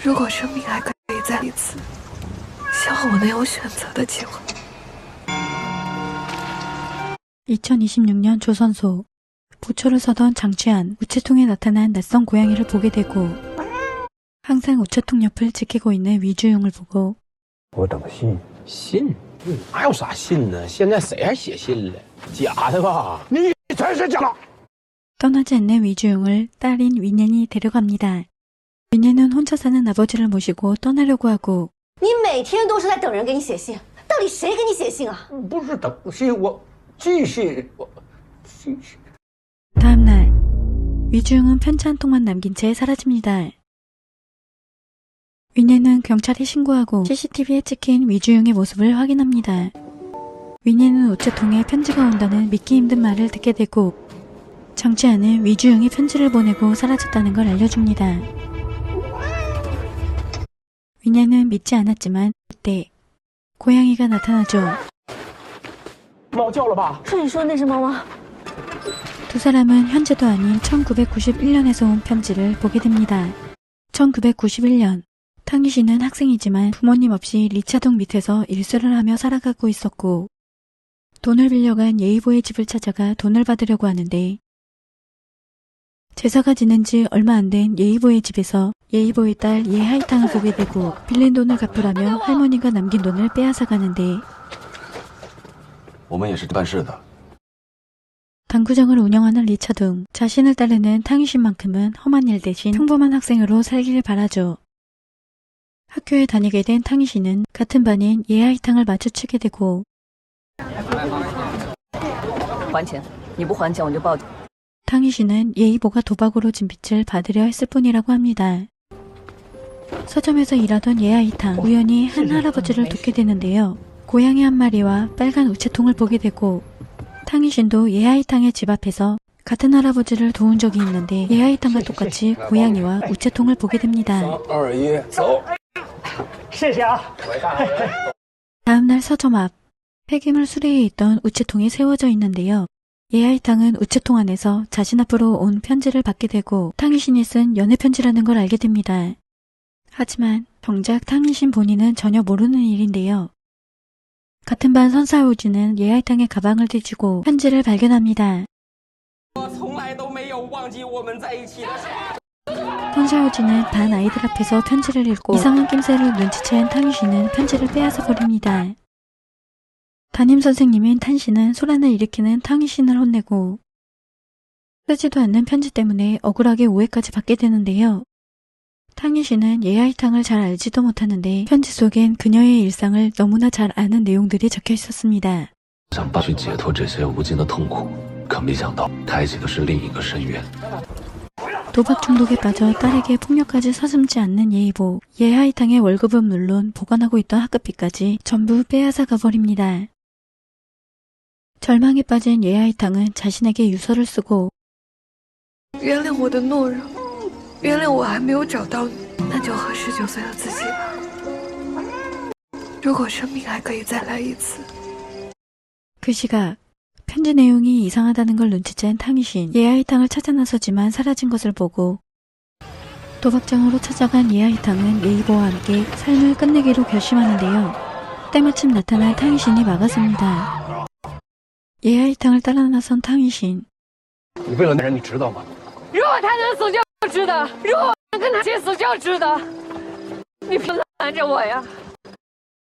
如果生命还可以再一次，希望我能有选择的机会。 2026년 조선소. 부초를 서던 장취한 우체통에 나타난 낯선 고양이를 보게 되고 항상 우체통 옆을 지키고 있는 위주용을 보고 我等信。信？哪有啥信呢？现在谁还写信了？假的吧？你才是假的！ 떠나지 않는 위주용을 딸인 위년이 데려갑니다. 위년은 혼자 사는 아버지를 모시고 떠나려고 하고 你每天都是在等人给你写信，到底谁给你写信啊？不是等信，我寄信，我寄信。 다음날 위주용은 편지 한 통만 남긴 채 사라집니다. 위년은 경찰에 신고하고 CCTV에 찍힌 위주용의 모습을 확인합니다. 위년은 우체통에 편지가 온다는 믿기 힘든 말을 듣게 되고 장취하는 위주용이 편지를 보내고 사라졌다는 걸 알려줍니다. 위년은 믿지 않았지만 그때 고양이가 나타나죠. 猫叫了吧？是你说的那只猫吗？ 두 사람은 현재도 아닌 1991년에서 온 편지를 보게 됩니다. 1991년 탕희 씨는 학생이지만 부모님 없이 리차동 밑에서 일수를 하며 살아가고 있었고 돈을 빌려간 예이보의 집을 찾아가 돈을 받으려고 하는데 제사가 지낸 지 얼마 안 된 예이보의 집에서 예이보의 딸 예하이탕을 보게 되고 빌린 돈을 갚으라며 할머니가 남긴 돈을 빼앗아 가는데 我们也是办事的。 당구장을 운영하는 리차둥, 자신을 따르는 탕희 씨만큼은 험한 일 대신 평범한 학생으로 살기를 바라죠. 학교에 다니게 된 탕희 씨는 같은 반인 예하이탕을 마주치게 되고 还钱，你不还钱我就报警。 탕희 씨는 예이보가 도박으로 진 빚을 받으려 했을 뿐이라고 합니다. 서점에서 일하던 예하이탕, 우연히 한 할아버지를 돕게 되는데요. 고양이 한 마리와 빨간 우체통을 보게 되고 탕희 씨도 예하이탕의 집 앞에서 같은 할아버지를 도운 적이 있는데 예하이탕과 똑같이 고양이와 우체통을 보게 됩니다. 3、2、走。 다음날 서점 앞 폐기물 수레에 있던 우체통이 세워져 있는데요. 예하이탕은 우체통 안에서 자신 앞으로 온 편지를 받게 되고 탕희 신이 쓴 연애 편지라는 걸 알게 됩니다. 하지만 정작 탕희 신 본인은 전혀 모르는 일인데요. 같은 반 선사오지는 예하이탕의 가방을 뒤지고 편지를 발견합니다. 선사오지는 반 아이들 앞에서 편지를 읽고 이상한 낌새를 눈치챈 탕희 씨는 편지를 빼앗아 버립니다. 담임 선생님인 탄 씨는 소란을 일으키는 탕희 씨를 혼내고 쓰지도 않는 편지 때문에 억울하게 오해까지 받게 되는데요. 탕희 씨는 예하이탕을 잘 알지도 못하는데 편지 속엔 그녀의 일상을 너무나 잘 아는 내용들이 적혀 있었습니다. 想办法去解脱这些无尽的痛苦，可没想到开启的是另一个深渊。 도박 중독에 빠져 딸에게 폭력까지 서슴지 않는 예이보, 예하이탕의 월급은 물론 보관하고 있던 학급비까지 전부 빼앗아 가버립니다. 절망에 빠진 예하이탕은 자신에게 유서를 쓰고 原谅我的懦弱，原谅我还没有找到你，那就和19岁的自己吧。如果生命还可以再来一次， 그 시각 편지 내용이 이상하다는 걸 눈치챈 탕희신 예하이탕을 찾아 나서지만 사라진 것을 보고 도박장으로 찾아간 예하이탕은 예이보와 함께 삶을 끝내기로 결심하는데요. 때마침 나타난 탕희신이 막아섭니다. 예하이탕을 따라 나선 탕희신 你为了那人，你知道吗？如果他能死就知道，如果我能跟他一起死就知道。你凭什么拦着我呀？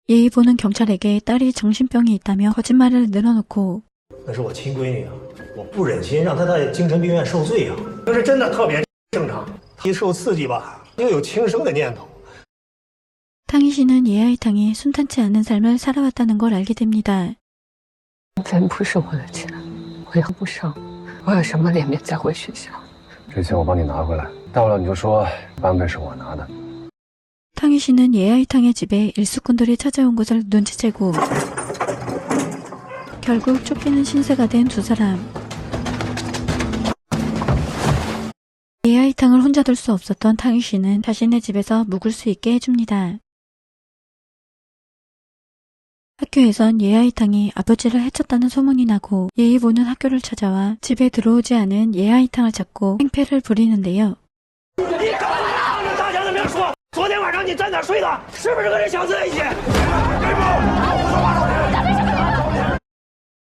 예이보는 경찰에게 딸이 정신병이 있다며 거짓말을 늘어놓고 那是我亲闺女啊，我不忍心让她在精神病院受罪啊。要是真的特别正常，一受刺激吧，又有轻生的念头。 탕희 씨는 예하이탕이 순탄치 않은 삶을 살아왔다는 걸 알게 됩니다. 真不是我的钱，我要不上，我有什么脸面再回学校？这钱我帮你拿回来，大不了你就说班费是我拿的。 탕희 씨는 예하이탕의 집에 일수꾼들이 찾아온 것을 눈치채고 결국 쫓기는 신세가 된 두 사람. 예하이탕을 혼자 둘 수 없었던 탕희 씨는 자신의 집에서 묵을 수 있게 해줍니다. 학교에선 예하이탕이 아버지를 해쳤다는 소문이 나고 예이보는 학교를 찾아와 집에 들어오지 않은 예하이탕을 잡고 행패를 부리는데요. 大家怎么样说？昨天晚上让你沾点睡的，是不是跟这小子在一起？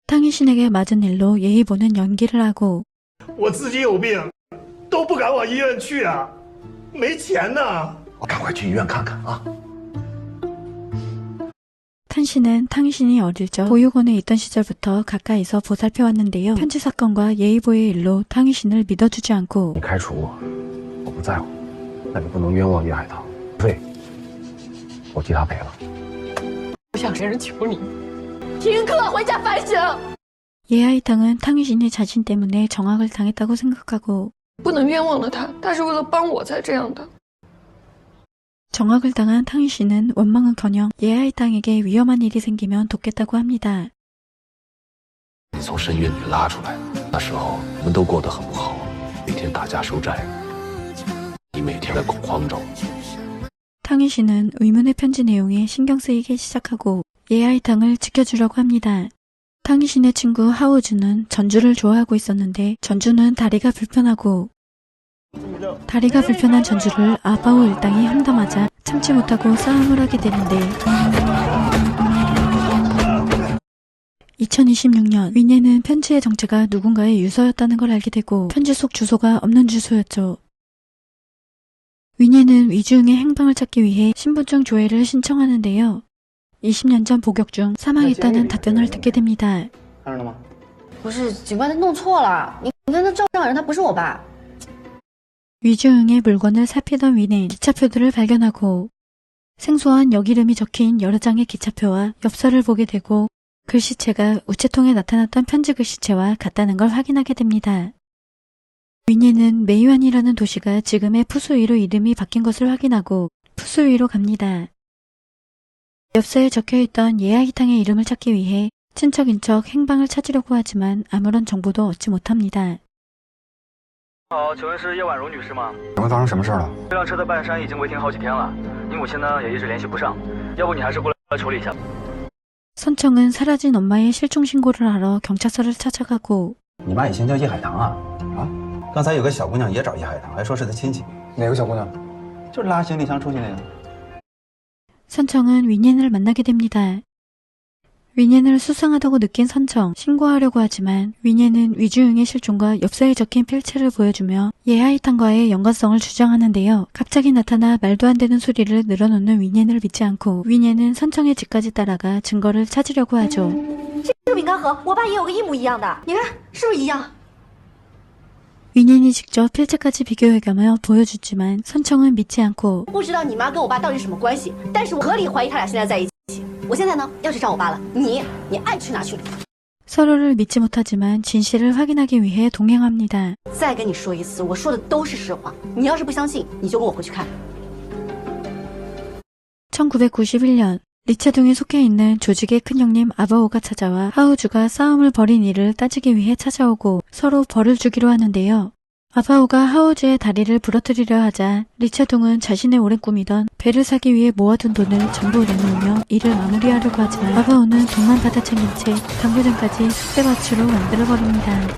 탕희신에게 맞은 일로 예의보는 연기를 하고 我自己有病，都不敢往医院去啊，没钱呐。我赶快去医院看看啊！ 탄씨는 탕희신이 어릴 적 보육원에 있던 시절부터 가까이서 보살펴왔는데요. 편지 사건과 예의보의 일로 탕희신을 믿어주지 않고 你开除我，我不在乎，但你不能冤枉叶海棠。对，我替他赔了。不想别人求你，停课回家反省。 예아이탕은 탕희신이 자신 때문에 정학을 당했다고 생각하고 不能冤枉了他，他是为了帮我才这样的。 정학을 당한 탕희신은 원망은커녕 예아이탕에게 위험한 일이 생기면 돕겠다고 합니다. 你从深渊里拉出来，那时候我们都过得很不好，每天打架收债，你每天在恐慌中。 탕희신은 의문의 편지 내용에 신경 쓰이기 시작하고 예아이탕을 지켜주려고 합니다. 탕희신의 친구 하우주는 전주를 좋아하고 있었는데 전주는 다리가 불편하고 다리가 불편한 전주를 아바오 일당이 험담하자 참지 못하고 싸움을 하게 되는데 2026년 위네는 편지의 정체가 누군가의 유서였다는 걸 알게 되고 편지 속 주소가 없는 주소였죠. 위네는 위주응의 행방을 찾기 위해 신분증 조회를 신청하는데요. 20년 전 복역 중 사망했다는 답변을 듣게 됩니다. 看着了吗？不是，警官他弄错了，你看那照上人他不是我爸。 위주응의 물건을 살피던 위는 기차표들을 발견하고 생소한 역 이름이 적힌 여러 장의 기차표와 엽서를 보게 되고 글씨체가 우체통에 나타났던 편지 글씨체와 같다는 걸 확인하게 됩니다. 위니는 메이완이라는 도시가 지금의 푸수위로 이름이 바뀐 것을 확인하고 푸수위로 갑니다. 엽서에 적혀있던 예아이탕의 이름을 찾기 위해 친척인 척 행방을 찾으려고 하지만 아무런 정보도 얻지 못합니다. 好，请问是叶婉如女士吗？请问发生什么事了？这辆车在半山已经违停好几天了，你母亲呢也一直联系不上，要不你还是过来处理一下。 선청은 사라진 엄마의 실종 신고를 하러 경찰서를 찾아가고 你妈以前叫叶海棠啊？啊，刚才有个小姑娘也找叶海棠，还说是她亲戚。哪个小姑娘？就是拉行李箱出去那个。 선청은 위넨을 만나게 됩니다. 위넨을 수상하다고 느낀 선청, 신고하려고 하지만 위넨은 위주응의 실종과 엽서에 적힌 필체를 보여주며 예아이탕과의 연관성을 주장하는데요. 갑자기 나타나 말도 안 되는 소리를 늘어놓는 위넨을 믿지 않고 위넨은 선청의 집까지 따라가 증거를 찾으려고 하죠. 这个饼干盒，我爸也有个一模一样的，你看是不是一样？ 위넨이 직접 필체까지 비교해가며 보여주지만 선청은 믿지 않고 不知道你妈跟我爸到底什么关系，但是我合理怀疑他俩现在在一起。我现在呢要去找我爸了，你爱去哪去。 서로를 믿지 못하지만 진실을 확인하기 위해 동행합니다. 再跟你说一次，我说的都是实话。你要是不相信，你就跟我回去看。 1991년 리차둥에 속해 있는 조직의 큰형님 아바오가 찾아와 하우주가 싸움을 벌인 일을 따지기 위해 찾아오고 서로 벌을 주기로 하는데요. 아바오가 하우주의 다리를 부러뜨리려 하자 리차둥은 자신의 오랜 꿈이던 배를 사기 위해 모아둔 돈을 전부 내놓으며 일을 마무리하려고 하지만 아바오는 돈만 받아챙긴 채 당구장까지 숙대밭으로 만들어버립니다.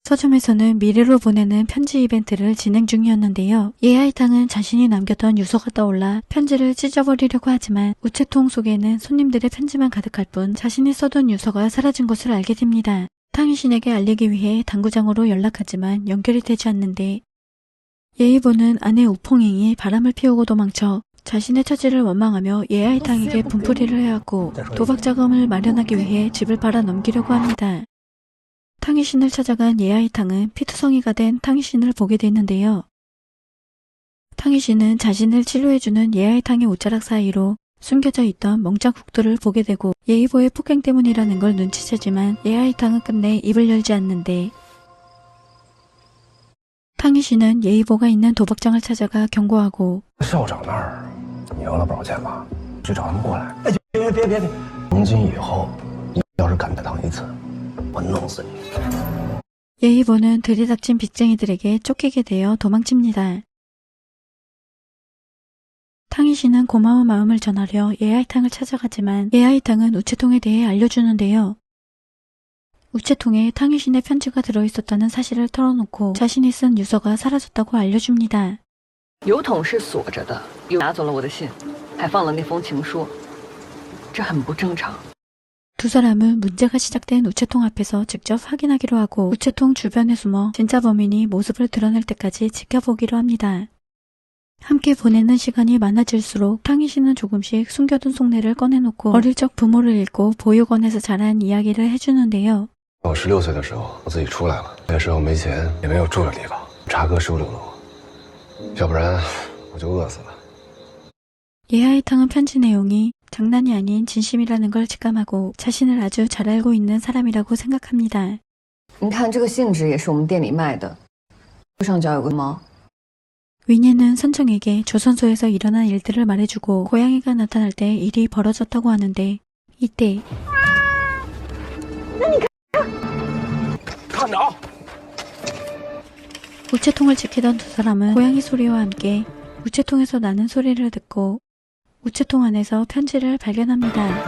서점에서는 미래로 보내는 편지 이벤트를 진행 중이었는데요. 예아이탕은 자신이 남겼던 유서가 떠올라 편지를 찢어버리려고 하지만 우체통 속에는 손님들의 편지만 가득할 뿐 자신이 써둔 유서가 사라진 것을 알게 됩니다. 탕희신에게 알리기 위해 당구장으로 연락하지만 연결이 되지 않는데 예의보는 아내 우퐁잉이 바람을 피우고 도망쳐 자신의 처지를 원망하며 예아이탕에게 분풀이를 해왔고 도박 자금을 마련하기 위해 집을 팔아 넘기려고 합니다. 탕희신을 찾아간 예아이탕은 피투성이가 된 탕희신을 보게 되는데요. 탕희신은 자신을 치료해주는 예아이탕의 옷자락 사이로 숨겨져 있던 멍장국들을 보게 되고 예의보의 폭행 때문이라는 걸 눈치채지만 예아이탕은 끝내 입을 열지 않는데 탕희신은 예의보가 있는 도박장을 찾아가 경고하고 校长那儿你赢了不少钱吧？去找他们过来。哎，别！从今以后，你要是敢再躺一次，我弄死你！ 예의보는 들이닥친 빚쟁이들에게 쫓기게 되어 도망칩니다. 탕희신은 고마운 마음을 전하려 예아이탕을 찾아가지만 예아이탕은 우체통에 대해 알려주는데요. 우체통에 탕희신의 편지가 들어있었다는 사실을 털어놓고 자신이 쓴 유서가 사라졌다고 알려줍니다. 邮筒是锁着的，又拿走了我的信，还放了那封情书，这很不正常。 두 사람은 문제가 시작된 우체통 앞에서 직접 확인하기로 하고 우체통 주변에 숨어 진짜 범인이 모습을 드러낼 때까지 지켜보기로 합니다. 함께 보내는 시간이 많아질수록 탕희 씨는 조금씩 숨겨둔 속내를 꺼내놓고 어릴 적 부모를 잃고 보육원에서 자란 이야기를 해주는데요. 我16岁的时候，我自己出来了，那时候没钱，也没有住的地方，茶哥收留了我，要不然我就饿死了。 예하이탕은 편지 내용이 장난이 아닌 진심이라는 걸 직감하고 자신을 아주 잘 알고 있는 사람이라고 생각합니다. 你看这个信纸也是我们店里卖的，上角有个猫。 위니는 선정에게 조선소에서 일어난 일들을 말해주고 고양이가 나타날 때 일이 벌어졌다고 하는데 이때 看着啊！ 우체통을 지키던 두 사람은 고양이 소리와 함께 우체통에서 나는 소리를 듣고 우체통 안에서 편지를 발견합니다.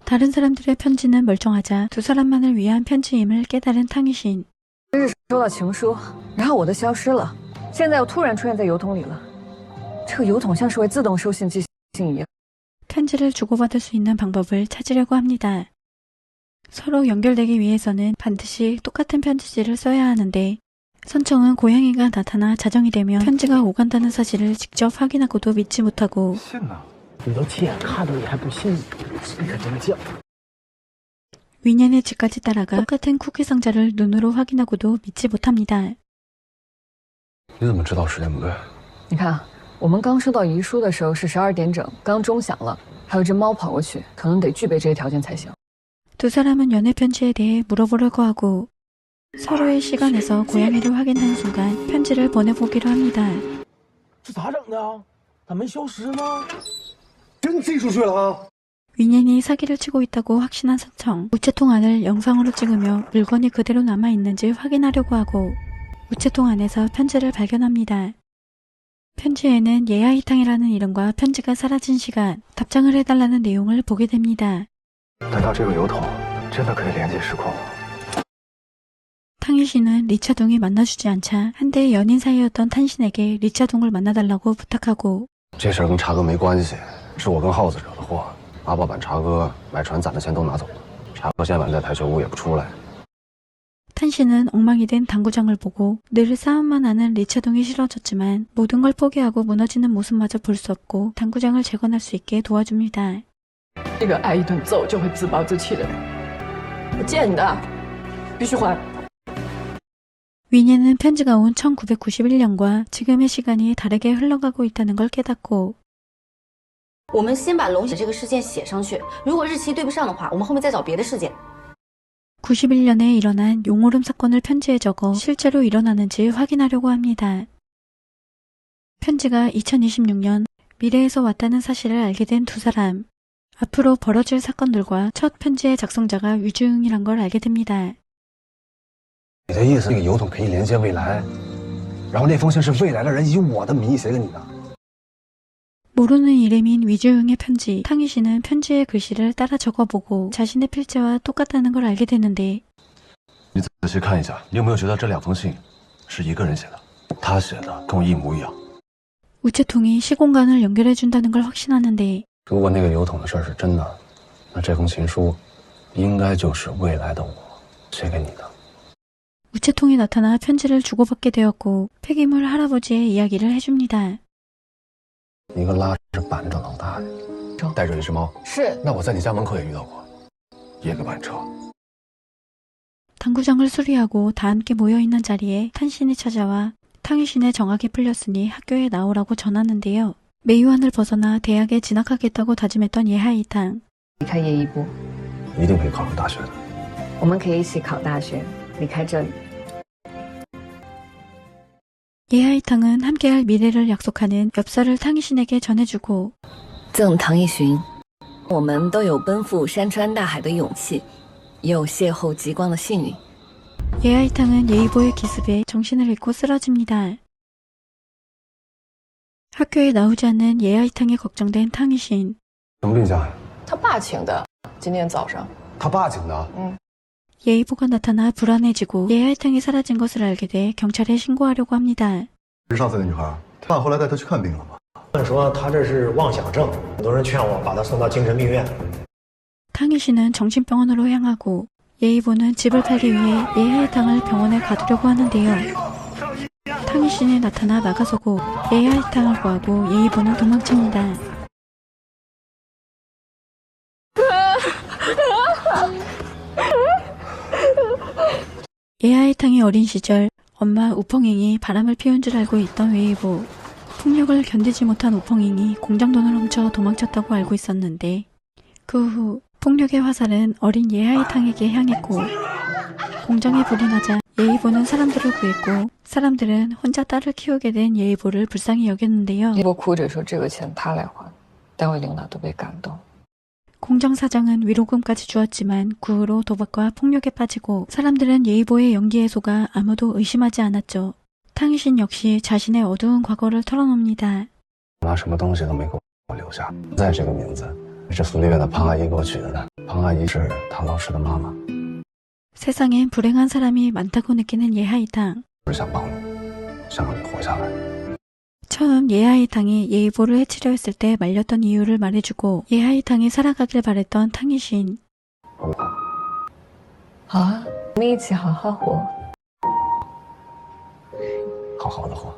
다른 사람들의 편지는 멀쩡하자 두 사람만을 위한 편지임을 깨달은 탕희신. 真是收到情书，然后我的消失了，现在又突然出现在邮筒里了。这个邮筒像是会自动收信寄信一样。 편지를 주고받을 수 있는 방법을 찾으려고 합니다. 서로 연결되기 위해서는 반드시 똑같은 편지지를 써야 하는데 선청은 고양이가 나타나 자정이 되면 편지가 오간다는 사실을 직접 확인하고도 믿지 못하고 信呢？你都亲眼看到你还不信？你可真犟！ 위년의 집까지 따라가 똑같은 쿠키 상자를 눈으로 확인하고도 믿지 못합니다. 你怎么知道时间不对？你看，我们刚收到遗书的时候是12点整，刚钟响了，还有只猫跑过去，可能得具备这些条件才行。 두 사람은 연애 편지에 대해 물어보려고 하고 서로의 시간에서 고양이를 확인하는 순간 편지를 보내보기로 합니다. 这咋整的？咋没消失呢？真寄出去了啊！ 위년이 사기를 치고 있다고 확신한 선청. 우체통 안을 영상으로 찍으며 물건이 그대로 남아있는지 확인하려고 하고 우체통 안에서 편지를 발견합니다. 편지에는 예하이탕이라는 이름과 편지가 사라진 시간, 답장을 해달라는 내용을 보게 됩니다. 难道这个邮筒真的可以连接时空？ 탕희 씨는 리차동이 만나주지 않자 한때 연인 사이였던 탄신에게 리차동을 만나달라고 부탁하고 这事儿跟茶哥没关系，是我跟耗子惹的祸。阿豹把茶哥买船攒的钱都拿走了，茶哥现晚在台球屋也不出来。 탄신은 엉망이 된 당구장을 보고 늘 싸움만 하는 리차동이 싫어졌지만 모든 걸 포기하고 무너지는 모습마저 볼 수 없고 당구장을 재건할 수 있게 도와줍니다. 这个挨一顿揍就会自暴自弃的人，我借你的，必须还。 위니는 편지가 온 1991년과 지금의 시간이 다르게 흘러가고 있다는 걸 깨닫고 我们先把龙血这个事件写上去，如果日期对不上的话，我们后面再找别的事件。 91년에 일어난 용오름 사건을 편지에 적어 실제로 일어나는지 확인하려고 합니다. 편지가 2026년 미래에서 왔다는 사실을 알게 된 두 사람. 앞으로 벌어질 사건들과 첫 편지의 작성자가 유주응이란 걸 알게 됩니다. 你的意思，这个邮筒可以连接未来，然后那封信是未来的人以我的名义写给你的。 모르는 이름인 위주응의 편지. 탕희 씨는 편지의 글씨를 따라 적어보고 자신의 필체와 똑같다는 걸 알게 되는데 你仔细看一下，你有没有觉得这两封信是一个人写的？他写的跟我一模一样。 우체통이 시공간을 연결해준다는 걸 확신하는데 如果那个邮筒的事儿是真的，那这封情书应该就是未来的我写给你的。 우체통이 나타나 편지를 주고받게 되었고 폐기물 할아버지의 이야기를 해줍니다. 一个拉着板正老大爷，带着一只猫。是，那我在你家门口也遇到过，一个板车。 당구장을 수리하고 다 함께 모여있는 자리에 탄신이 찾아와 탕희신의 정학이 풀렸으니 학교에 나오라고 전하는데요. 메이완을 벗어나 대학에 진학하겠다고 다짐했던 예하이탕. 离开业一部，一定可以考上大学的。我们可以一起考大学，离开这里。 예하이탕은 함께할 미래를 약속하는 엽서를 탕희신에게 전해주고 赠唐艺寻，我们都有奔赴山川大海的勇气，也有邂逅极光的幸运。 예하이탕은 예의보의 기습에 정신을 잃고 쓰러집니다. 학교에 나오지 않는 예하이탕에 걱정된 탕희신. 什么病假呀？他爸请的，今天早上。他爸请的。 예의보가 나타나 불안해지고 예하이탕이 사라진 것을 알게 돼 경찰에 신고하려고 합니다. 是上次那女孩，爸后来带她去看病了吗？说她这是妄想症，很多人劝我把她送到精神病院。 탕희 씨는 정신병원으로 향하고 예의보는 집을 팔기 위해 예하이탕을 병원에 가두려고 하는데요. 탕희 씨는 나타나 막아서고 예하이탕을 구하고 예의보는 도망칩니다. 예하이탕이 어린 시절 엄마 우펑잉이 바람을 피운 줄 알고 있던 웨이보. 폭력을 견디지 못한 우펑잉이 공장돈을 훔쳐 도망쳤다고 알고 있었는데 그 후 폭력의 화살은 어린 예하이탕에게 향했고 공장에 불이 나자 예의보는 사람들을 구했고 사람들은 혼자 딸을 키우게 된 예의보를 불쌍히 여겼는데요. 我哭着说这个钱他来还，单位领导都被感动。 공장 사장은 위로금까지 주었지만 그 후로 도박과 폭력에 빠지고 사람들은 예의보의 연기에 속아 아무도 의심하지 않았죠. 탕희신 역시 자신의 어두운 과거를 털어놉니다. 妈什么东西都没给我留下，在这个名字是福利院的庞阿姨给我取的。庞阿姨是唐老师的妈妈。 세상엔 불행한 사람이 많다고 느끼는 예하이탕. 不是想帮你，想让你活下来。 처음 예하이탕이 예의보를 해치려 했을 때 말렸던 이유를 말해주고 예하이탕이 살아가길 바랬던 탕희신. 好啊，我们一起好好活。好好的活。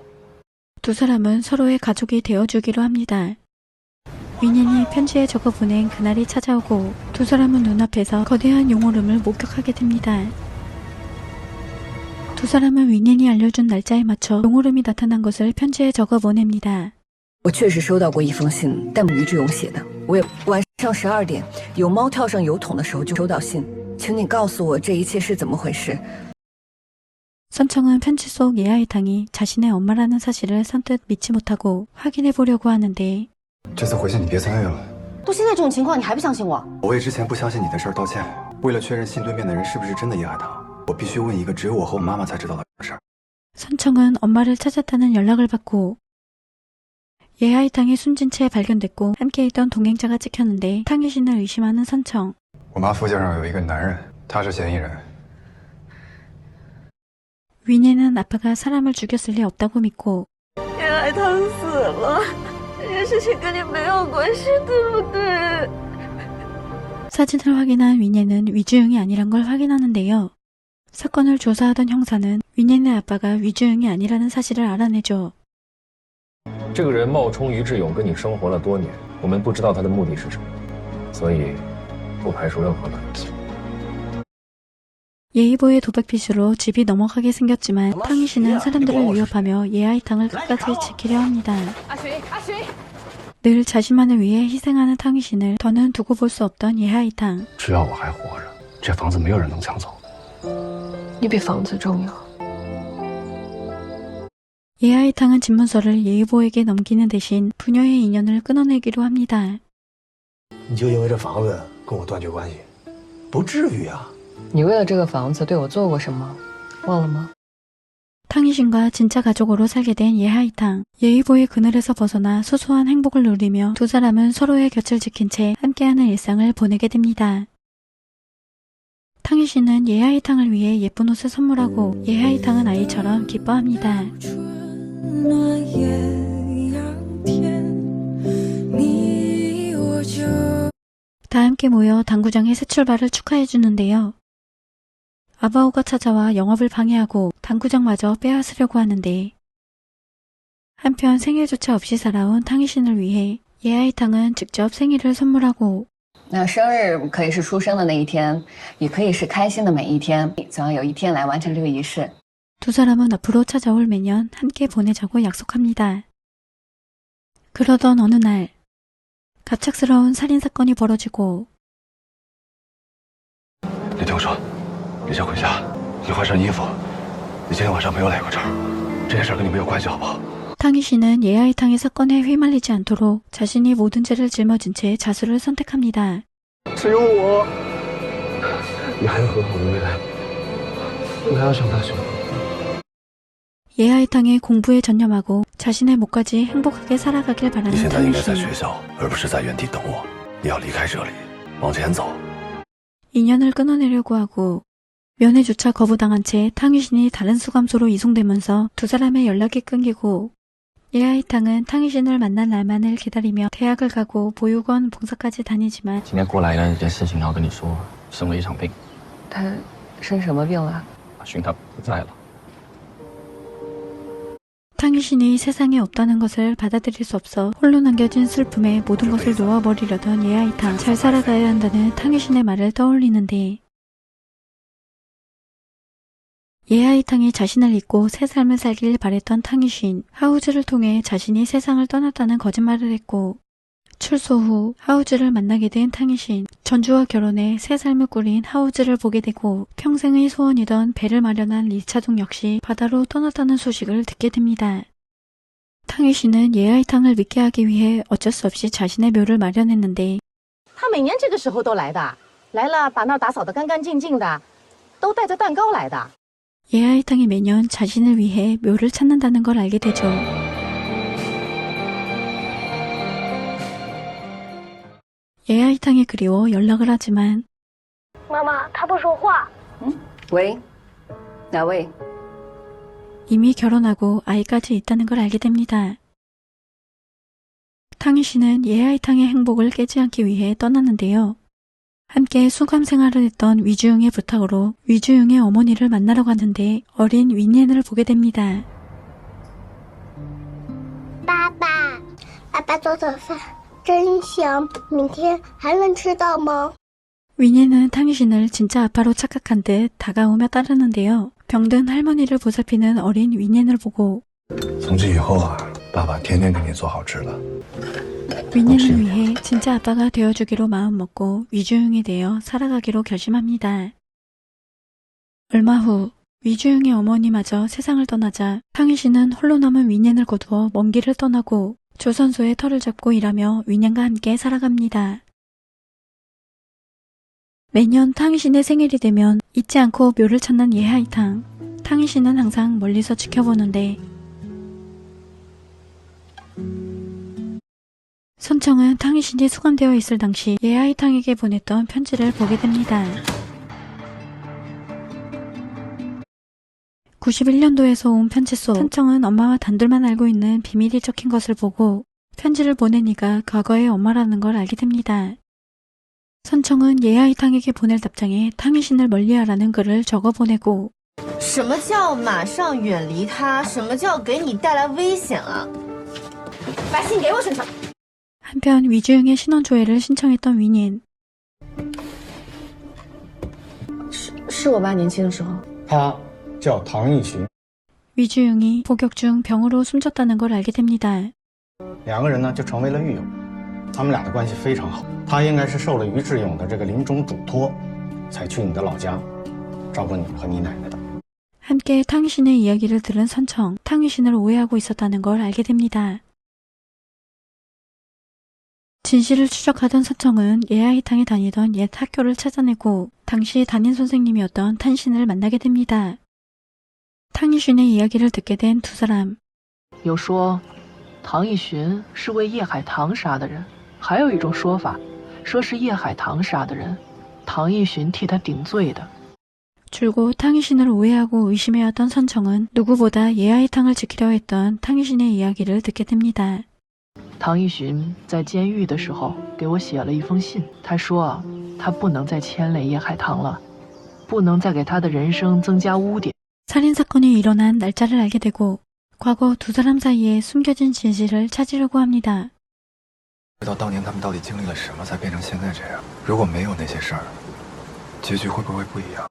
두 사람은 서로의 가족이 되어주기로 합니다. 윈인이 편지에 적어 보낸 그날이 찾아오고 두 사람은 눈앞에서 거대한 용오름을 목격하게 됩니다. 두 사람은 윈인이 알려준 날짜에 맞춰 용오름이 나타난 것을 편지에 적어 보냅니다. 我确实收到过一封信，但于志勇写的。我也晚上12点有猫跳上油桶的时候就收到信，请你告诉我这一切是怎么回事。 선청은 편지 속 예하이탕이 자신의 엄마라는 사실을 선뜻 믿지 못하고 확인해 보려고 하는데 这次回信你别参与了。都现在这种情况，你还不相信我？我为之前不相信你的事儿道歉。为了确认信对面的人是不是真的叶海棠，我必须问一个只有我和我妈妈才知道的事儿。 선청은 엄마를 찾았다는 연락을 받고 예하이탕이 숨진 채 발견됐고 함께 있던 동행자가 찍혔는데 탕희신을 의심하는 선청. 我妈附近上有一个男人，他是嫌疑人。 윈이는 아빠가 사람을 죽였을 리 없다고 믿고 叶海棠死了，这件事情跟你没有关系，对不对？ 사진을 확인한 윈예는 위주영이 아니란 걸 확인하는데요. 사건을 조사하던 형사는 윈예의 아빠가 위주영이 아니라는 사실을 알아내죠. 这个人冒充于志勇跟你生活了多年，我们不知道他的目的是什么，所以不排除任何可能性。 예의보의 도박빚으로 집이 넘어가게 생겼지만 탕희씨는 사람들을 위협하며 예하이탕을 끝까지 지키려 합니다. 늘 자신만을 위해 희생하는 탕희신을 더는 두고 볼 수 없던 예하이탕. 只要我还活着，这房子没有人能抢走。你比房子重要。 예하이탕은 집문서를 예의보에게 넘기는 대신 부녀의 인연을 끊어내기로 합니다. 你就因为这房子跟我断绝关系？不至于啊！ 你为了这个房子对我做过什么？忘了吗？ 탕희신과 진짜 가족으로 살게 된 예하이탕. 예의보의 그늘에서 벗어나 소소한 행복을 누리며 두 사람은 서로의 곁을 지킨 채 함께하는 일상을 보내게 됩니다. 탕희신은 예하이탕을 위해 예쁜 옷을 선물하고 예하이탕은 아이처럼 기뻐합니다. 다 함께 모여 당구장의 새 출발을 축하해주는데요. 아바오가 찾아와 영업을 방해하고 당구장마저 빼앗으려고 하는데 한편 생일조차 없이 살아온 탕희신을 위해 예하이탕은 직접 생일을 선물하고 那生日可以是出生的那一天，也可以是开心的每一天，总要有一天来完成这个仪式。 두 사람은 앞으로 찾아올 매년 함께 보내자고 약속합니다. 그러던 어느 날 갑작스러운 살인사건이 벌어지고 你听我说，你先回家，你换身衣服。你今天晚上没有来过这儿，这件事跟你没有关系，好不好？ 탕희씨는 예하이탕의 사건에 휘말리지 않도록 자신이 모든 죄를 짊어진 채 자수를 선택합니다. 只有我，你还有很好的未来，你还要上大学。 예하이탕의 공부에 전념하고 자신의 목까지 행복하게 살아가길 你 바라는 现在应该在 탕희씨. 学校，而不是在原地等我。你要离开这里，往前走。 인연을 끊어내려고 하고 면회조차 거부당한 채 탕휘신이 다른 수감소로 이송되면서 두 사람의 연락이 끊기고 예하이탕은 탕휘신을 만날 날만을 기다리며 대학을 가고 보육원 봉사까지 다니지만 今天过来呢，有件事情要跟你说，生了一场病。他生什么病了？阿勋他不在了。 탕휘신이 세상에 없다는 것을 받아들일 수 없어 홀로 남겨진 슬픔에 모든 것을 놓아버리려던 예하이탕. 잘 살아가야 한다는 탕휘신의 말을 떠올리는데 예하이탕이 자신을 잊고 새 삶을 살길 바랬던 탕휘신. 하우즈를 통해 자신이 세상을 떠났다는 거짓말을 했고 출소 후 하우즈를 만나게 된 탕휘신. 전주와 결혼해 새 삶을 꾸린 하우즈를 보게 되고 평생의 소원이던 배를 마련한 리차동 역시 바다로 떠났다는 소식을 듣게 됩니다. 탕휘신은 예하이탕을 믿게 하기 위해 어쩔 수 없이 자신의 묘를 마련했는데 他每年这个时候都来的，来了把那儿打扫得干干净净的，都带着蛋糕来的。 예하이탕이 매년 자신을 위해 묘를 찾는다는 걸 알게 되죠. 예하이탕이 그리워 연락을 하지만 妈妈，他不说话。喂，哪位？ 이미 결혼하고 아이까지 있다는 걸 알게 됩니다. 탕휘신은 예하이탕의 행복을 깨지 않기 위해 떠났는데요. 함께 수감 생활을 했던 위주영의 부탁으로 위주영의 어머니를 만나러 갔는데 어린 윈옌을 보게 됩니다. 爸爸，爸爸做的饭真香，明天还能吃到吗？ 윈옌은 탕휘신을 진짜 아빠로 착각한 듯 다가오며 따르는데요. 병든 할머니를 보살피는 어린 윈옌을 보고 从今以后啊，爸爸天天给你做好吃的。 윈옌을 위해 진짜 아빠가 되어주기로 마음먹고 위주영이 되어 살아가기로 결심합니다. 얼마 후 위주영의 어머니마저 세상을 떠나자 탕휘신은 홀로 남은 윈옌을 거두어 먼 길을 떠나고 조선소에 터를 잡고 일하며 윈옌과 함께 살아갑니다. 매년 탕휘신의 생일이 되면 잊지 않고 묘를 찾는 예하이탕. 탕휘신은 항상 멀리서 지켜보는데 선청은 탕휘신이 수감되어 있을 당시 예하이탕에게 보냈던 편지를 보게 됩니다. 91년도에서 온 편지 속 선청은 엄마와 단둘만 알고 있는 비밀이 적힌 것을 보고 편지를 보낸 이가 과거의 엄마라는 걸 알게 됩니다. 선청은 예하이탕에게 보낼 답장에 탕휘신을 멀리하라는 글을 적어 보내고 什么叫马上远离他？什么叫给你带来危险啊？把信给我，沈城。 한편 위주영의 신원조회를 신청했던 윈옌. 是我爸年轻的时候。他叫唐艺群， 위주영이 복역 중 병으로 숨졌다는 걸 알게 됩니다. 两个人呢就成为了狱友，他们俩的关系非常好。他应该是受了于志勇的这个临终嘱托，才去你的老家照顾你和你奶奶的。 함께 탕휘신의 이야기를 들은 선청, 탕휘신을 오해하고 있었다는 걸 알게 됩니다. 진실을 추적하던 선청은 예하이탕에 다니던 옛 학교를 찾아내고 당시 담임 선생님이었던 탄신을 만나게 됩니다. 탕휘신의 이야기를 듣게 된 두 사람. 有说唐艺群是为叶海棠杀的人，还有一种说法，说是叶海棠杀的人，唐艺群替他顶罪的。 줄곧 탕휘신을 오해하고 의심해왔던 선청은 누구보다 예하이탕을 지키려 했던 탕휘신의 이야기를 듣게 됩니다. 唐艺群在监狱的时候给我写了一封信，他说他不能再牵累叶海棠了，不能再给他的人生增加污点。 살인사건이 일어난 날짜를 알게 되고 과거 두 사람 사이에 숨겨진 진실을 찾으려고 합니다. 不知道当年他们到底经历了什么，才变成现在这样。如果没有那些事儿，结局会不会不一样？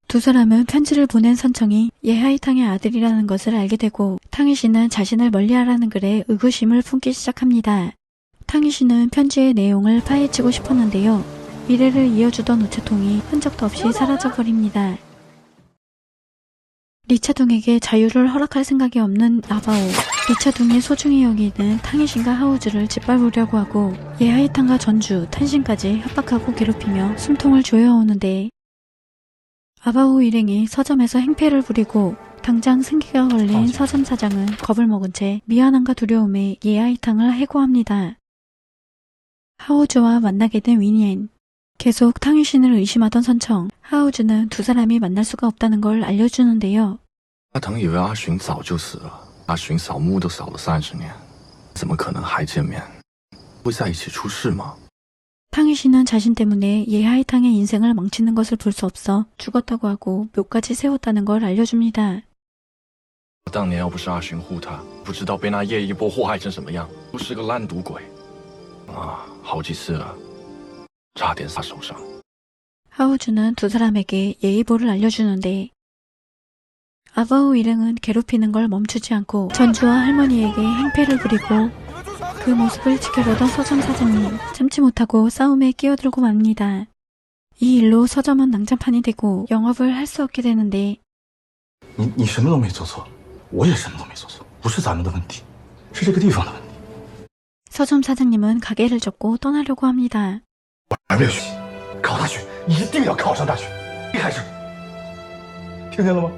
두 사람은 편지를 보낸 선청이 예하이탕의 아들이라는 것을 알게 되고 탕휘신은 자신을 멀리하라는 글에 의구심을 품기 시작합니다. 탕휘신은 편지의 내용을 파헤치고 싶었는데요. 미래를 이어주던 우체통이 흔적도 없이 사라져버립니다. 리차둥에게 자유를 허락할 생각이 없는 아바오. 리차둥이 소중히 여기는 탕휘신과 하우즈를 짓밟으려고 하고 예하이탕과 전주, 탄신까지 협박하고 괴롭히며 숨통을 조여오는데 아바오 일행이 서점에서 행패를 부리고 당장 승기가 걸린 서점 사장은 겁을 먹은 채 미안함과 두려움에 예하이탕을 해고합니다. 하우즈와 만나게 된 윈옌. 계속 탕유신을 의심하던 선청, 하우즈는 두 사람이 만날 수가 없다는 걸 알려주는데요. 阿腾以为阿寻早就死了，阿寻扫墓都扫了30年，怎么可能还见面？会在一起出事吗？ 탕유신은 자신 때문에 예하이탕의 인생을 망치는 것을 볼 수 없어 죽었다고 하고 묘까지 세웠다는 걸 알려줍니다. 当年要不是阿寻护他，不知道被那叶一波祸害成什么样，都是个烂赌鬼啊！好几次了，差点撒手上。 하우즈는 두 사람에게 예의보를 알려주는데 아바오 일행은 괴롭히는 걸 멈추지 않고 전주와 할머니에게 행패를 부리고 그 모습을 지켜보던 서점 사장님 참지 못하고 싸움에 끼어들고 맙니다. 이 일로 서점은 난장판이 되고 영업을 할 수 없게 되는데 你什么都没做错，我也什么都没做错，不是咱们的问题，是这个地方的问题。 서점 사장님은 가게를 접고 떠나려고 합니다. 还没有学习，考大学一定要考上大学，厉害是，听见了吗？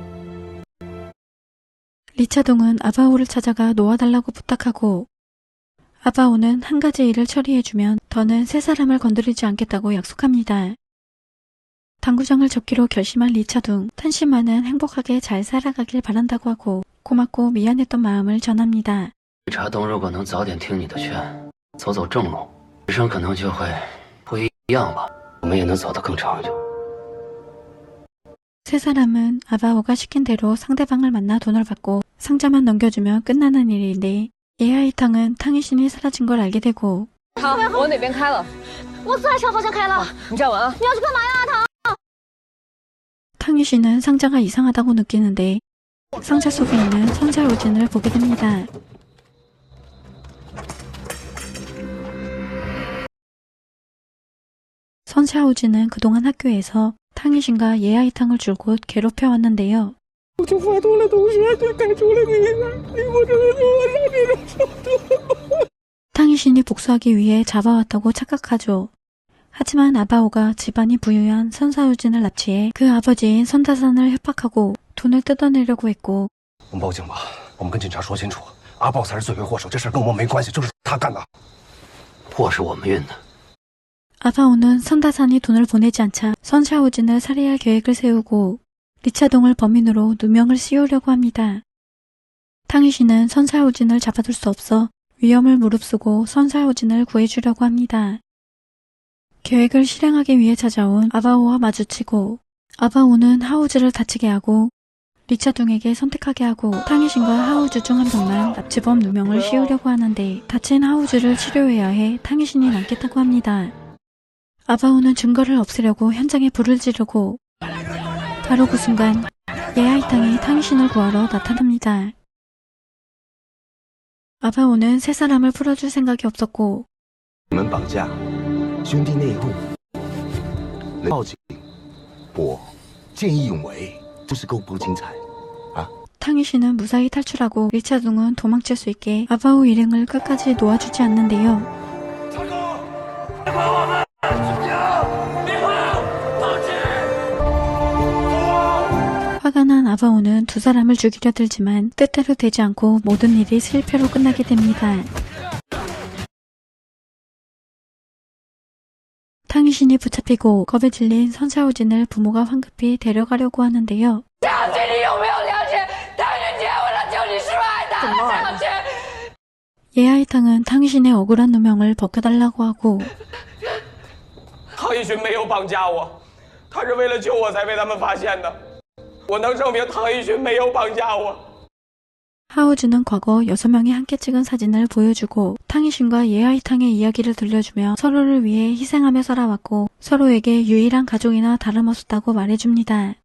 리차동은 아바오를 찾아가 놓아달라고 부탁하고 아바오는 한 가지 일을 처리해주면 더는 세 사람을 건드리지 않겠다고 약속합니다. 당구장을 접기로 결심한 리차둥, 탄신만은 행복하게 잘 살아가길 바란다고 하고 고맙고 미안했던 마음을 전합니다. 理查东如果能早点听你的劝，走走正路，人生可能就会不一样吧。我们也能走得更长久。 세 사람은 아바오가 시킨 대로 상대방을 만나 돈을 받고 상자만 넘겨주면 끝나는 일인데 예하이탕은 탕이신이 사라진 걸 알게 되고 好，我哪边开了？我左海上方向开了。你站稳啊！你要去干嘛呀，阿唐？ 탕유신은 상자가 이상하다고 느끼는데 상자 속에 있는 선샤오진을 보게 됩니다. 선샤오진은 그동안 학교에서 탕유신과 예하이탕을 줄곧 괴롭혀왔는데요. 我就发动了毒蛇，就改出了你，你不这么做，我让这种受毒。 탕유신이 복수하기 위해 잡아왔다고 착각하죠. 하지만 아바오가 집안이 부유한 선사우진을 납치해 그 아버지인 선다산을 협박하고 돈을 뜯어내려고 했고 我们报警吧，我们跟警察说清楚，阿豹才是罪魁祸首，这事跟我们没关系，就是他干的。祸是我们运的。 아바오는 선다산이 돈을 보내지 않자 선샤오진을 살해할 계획을 세우고 리차동을 범인으로 누명을 씌우려고 합니다. 탕유신은 선샤오진을 잡아둘 수 없어 위험을 무릅쓰고 선샤오진을 구해주려고 합니다. 계획을 실행하기 위해 찾아온 아바오와 마주치고 아바오는 하우즈를 다치게 하고 리차동에게 선택하게 하고 탕유신과 하우즈 중 한 명만 납치범 누명을 씌우려고 하는데 다친 하우즈를 치료해야 해 탕유신이 남겠다고 합니다. 아바오는 증거를 없애려고 현장에 불을 지르고 바로 그 순간 예하이탕이 탕유신을 구하러 나타납니다. 아바오는 세 사람을 풀어줄 생각이 없었고 你们绑架，兄弟内讧，报警，我见义勇为，就是够不精彩啊！ 탕유신은 무사히 탈출하고 리차둥은 도망칠 수 있게 아바오 일행을 끝까지 놓아주지 않는데요. 화가 난 아바오는 두 사람을 죽이려 들지만 뜻대로 되지 않고 모든 일이 실패로 끝나게 됩니다. 탕유신이 붙잡히고 겁에 질린 선샤오진을 부모가 황급히 데려가려고 하는데요. 将军，你有没有良心？当时结婚了，就你是爱他的将军。 예하이탕은 탕유신의 억울한 누명을 벗겨달라고 하고 唐一勋没有绑架我，他是为了救我才被他们发现的。我能证明唐一勋没有绑架我。 하우즈는 과거 6명이 함께 찍은 사진을 보여주고 탕이신과 예하이탕의 이야기를 들려주며 서로를 위해 희생하며 살아왔고 서로에게 유일한 가족이나 다름없었다고 말해줍니다.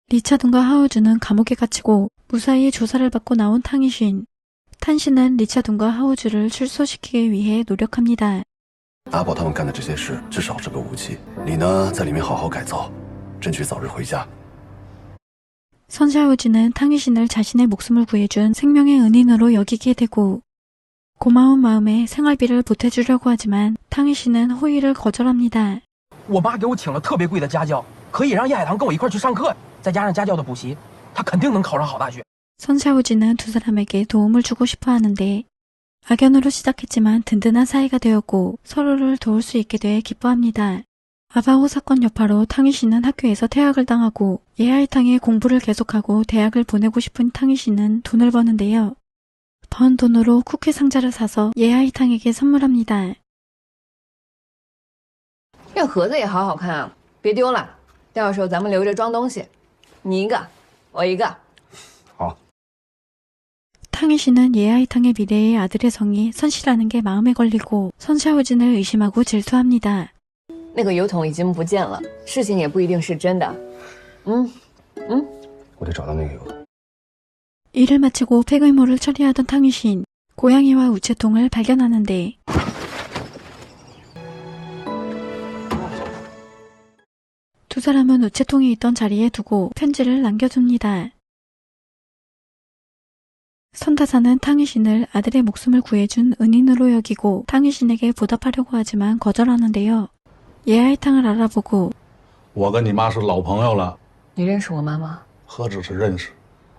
리차둥과 하우즈는 감옥에 갇히고 무사히 조사를 받고 나온 탕이신, 탄신은 리차둥과 하우즈를 출소시키기 위해 노력합니다. 阿宝他们干的这些事，至少是个武器。你呢，在里面好好改造，争取早日回家。 선샤오지는 탕유신을 자신의 목숨을 구해준 생명의 은인으로 여기게 되고 고마운 마음에 생활비를 보태주려고 하지만 탕유신은 호의를 거절합니다. 我妈给我请了特别贵的家教，可以让叶海棠跟我一块去上课，再加上家教的补习，她肯定能考上好大学。 선샤오지는 두 사람에게 도움을 주고 싶어 하는데 악연으로 시작했지만 든든한 사이가 되었고 서로를 도울 수 있게 돼 기뻐합니다. 아바오 사건 여파로 탕희 씨는 학교에서 퇴학을 당하고 예하이탕에 공부를 계속하고 대학을 보내고 싶은 탕희 씨는 돈을 버는데요. 번 돈으로 쿠키 상자를 사서 예하이탕에게 선물합니다. 这盒子也好好看啊，别丢了，到时候咱们留着装东西。你一个，我一个。 탕희 씨는 예하이탕의 미래의 아들의 성이 선씨라는 게 마음에 걸리고 선샤오진을 의심하고 질투합니다. 那个油桶已经不见了，事情也不一定是真的。我得找到那个油桶。 일을 마치고 폐기물을 처리하던 탕희 씨는 고양이와 우체통을 발견하는데 두 사람은 우체통이 있던 자리에 두고 편지를 남겨줍니다. 선다사는 탕희신을 아들의 목숨을 구해준 은인으로 여기고 탕희신에게 보답하려고 하지만 거절하는데요. 예하이탕을 알아보고 我跟你妈是老朋友了。你认识我妈吗？何止是认识，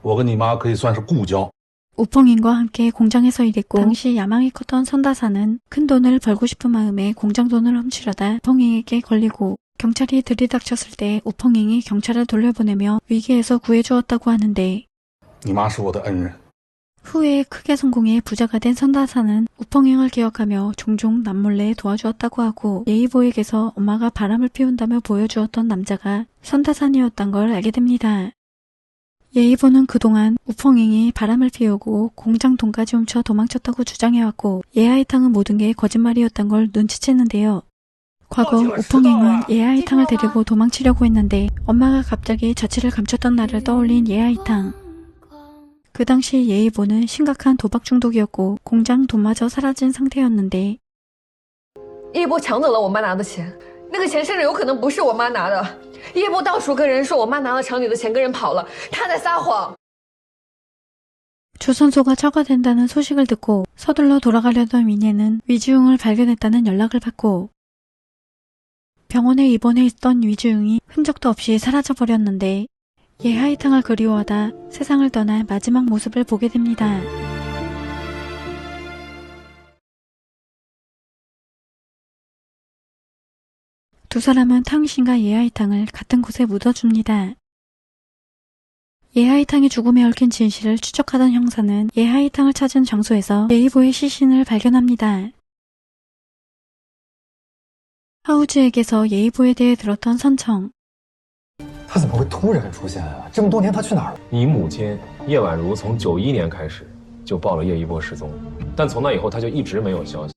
我跟你妈可以算是故交。 우펑인과 함께 공장에서 일했고 당시 야망이 컸던 선다사는 큰 돈을 벌고 싶은 마음에 공장 돈을 훔치려다 우펑잉에게 걸리고 경찰이 들이닥쳤을 때 우펑잉이 경찰을 돌려보내며 위기에서 구해주었다고 하는데 你妈是我的恩人。 후에 크게 성공해 부자가 된 선다사는 우펑잉을 기억하며 종종 남몰래 도와주었다고 하고 예이보에게서 엄마가 바람을 피운다며 보여주었던 남자가 선다산이었던 걸 알게 됩니다. 예이보는 그동안 우펑잉이 바람을 피우고 공장 돈까지 훔쳐 도망쳤다고 주장해왔고 예하이탕은 모든 게 거짓말이었던 걸 눈치챘는데요. 과거 우펑잉은 예하이탕을 데리고 도망치려고 했는데 엄마가 갑자기 자취를 감췄던 날을 떠올린 예하이탕. 그 당시 예이보는 심각한 도박 중독이었고 공장 돈마저 사라진 상태였는데 叶波抢走了我妈拿的钱，那个钱甚至有可能不是我妈拿的。叶波到处跟人说我妈拿了厂里的钱，跟人跑了，他在撒谎。 조선소가 철거된다는 소식을 듣고 서둘러 돌아가려던 위니는 위주용을 발견했다는 연락을 받고 병원에 입원해 있던 위주용이 흔적도 없이 사라져버렸는데 예하이탕을 그리워하다 세상을 떠날 마지막 모습을 보게 됩니다. 두 사람은 탕신과 예하이탕을 같은 곳에 묻어줍니다. 예하이탕의 죽음에 얽힌 진실을 추적하던 형사는 예하이탕을 찾은 장소에서 예이보의 시신을 발견합니다. 하우즈에게서 예이보에 대해 들었던 선청. 他怎么会突然出现啊？这么多年他去哪儿了？你母亲叶婉如从91年开始就报了叶一波失踪，但从那以后他就一直没有消息。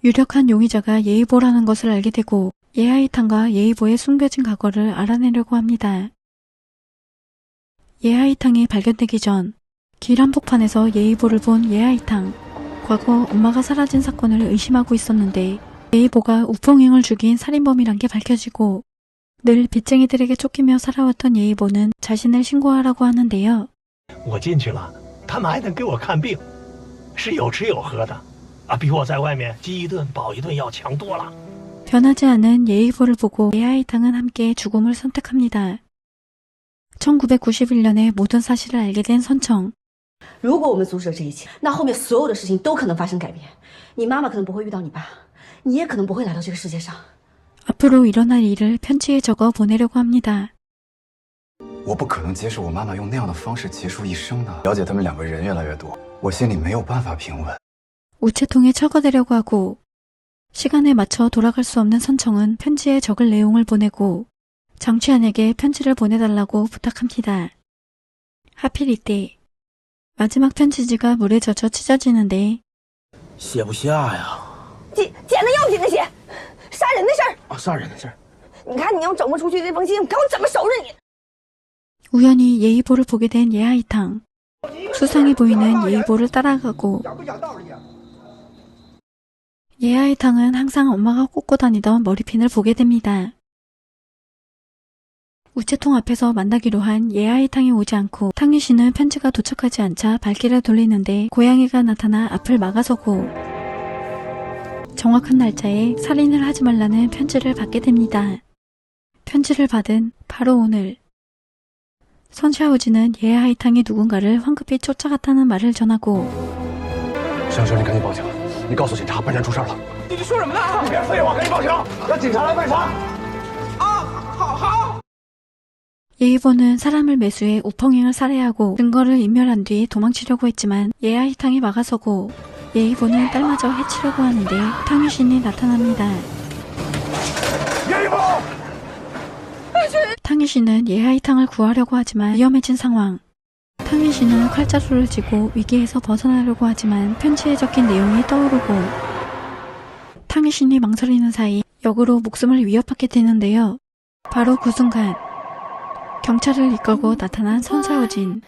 유력한 용의자가 예이보라는 것을 알게 되고 예하이탕과 예이보의 숨겨진 과거를 알아내려고 합니다. 예하이탕이 발견되기 전 길 한복판에서 예이보를 본 예하이탕. 과거 엄마가 사라진 사건을 의심하고 있었는데 예이보가 우펑잉을 죽인 살인범이란 게 밝혀지고 늘 빚쟁이들에게 쫓기며 살아왔던 예이보는 자신을 신고하라고 하는데요. 我进去了，他们还能给我看病，是有吃有喝的，啊，比我在外面饥一顿饱一顿要强多了。 변하지 않은 예이보를 보고 예하이탕은 함께 죽음을 선택합니다. 1991년에 모든 사실을 알게 된 선청. 如果我们阻止了这一切，那后面所有的事情都可能发生改变。你妈妈可能不会遇到你爸，你也可能不会来到这个世界上。 앞으로 일어날 일을 편지에 적어 보내려고 합니다. 我不可能接受我妈妈用那样的方式结束一生的。了解他们两个人越来越多，我心里没有办法平稳。 우체통에 처거되려고 하고 시간에 맞춰 돌아갈 수 없는 선청은 편지에 적을 내용을 보내고 장취한에게 편지를 보내달라고 부탁합니다. 하필 이때 마지막 편지지가 물에 젖어 찢어지는데 写不下呀。捡的药品那些，杀人的事儿啊，杀人的事儿。你看你要整不出去这封信，看我怎么收拾你！ 우연히 예이보를 보게 된 예하이탕. 수상해 보이는 예이보를 따라가고 예하이탕은 항상 엄마가 꽂고 다니던 머리핀을 보게 됩니다. 우체통 앞에서 만나기로 한 예하이탕이 오지 않고 탕희 씨는 편지가 도착하지 않자 발길을 돌리는데 고양이가 나타나 앞을 막아서고 정확한 날짜에 살인을 하지 말라는 편지를 받게 됩니다. 편지를 받은 바로 오늘 선샤오지는 예하이탕이 누군가를 황급히 쫓아갔다는 말을 전하고 香生，你赶紧报警，你告诉警察本人出事了。你说什么呢？你别废话，赶紧报警，让警察来办啥。 예의보는 사람을 매수해 우펑행을 살해하고 증거를 인멸한 뒤 도망치려고 했지만 예하이탕이 막아서고 예의보는 딸마저 해치려고 하는데 탕유신이 나타납니다. 탕유신은 예하이탕을 구하려고 하지만 위험해진 상황. 탕유신은 칼자루를 쥐고 위기에서 벗어나려고 하지만 편지에 적힌 내용이 떠오르고 탕유신이 망설이는 사이 역으로 목숨을 위협하게 되는데요. 바로 그 순간 경찰을 이끌고 나타난 선사우진.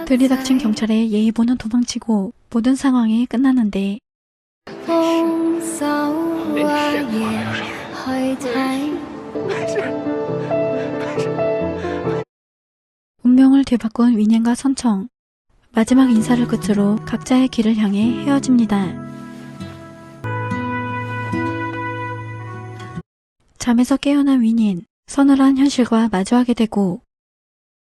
들이닥친 경찰에 예의보는 도망치고 모든 상황이 끝나는데 운명을 뒤바꾼 윈옌과 선청. 마지막 인사를 끝으로 각자의 길을 향해 헤어집니다. 잠에서 깨어난 윈옌, 서늘한 현실과 마주하게 되고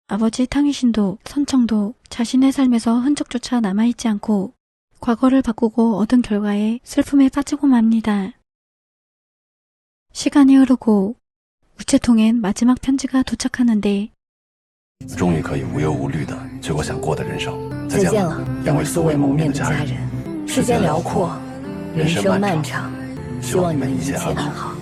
아버지 탕유신도 선청도 자신의 삶에서 흔적조차 남아있지 않고 과거를 바꾸고 얻은 결과에 슬픔에 빠지고 맙니다. 시간이 흐르고 우체통엔 마지막 편지가 도착하는데 终于可以无忧无虑的去过想过的人生。再见了，两位素未谋面的家人。世间辽阔，人生漫长，希望你们一切安好。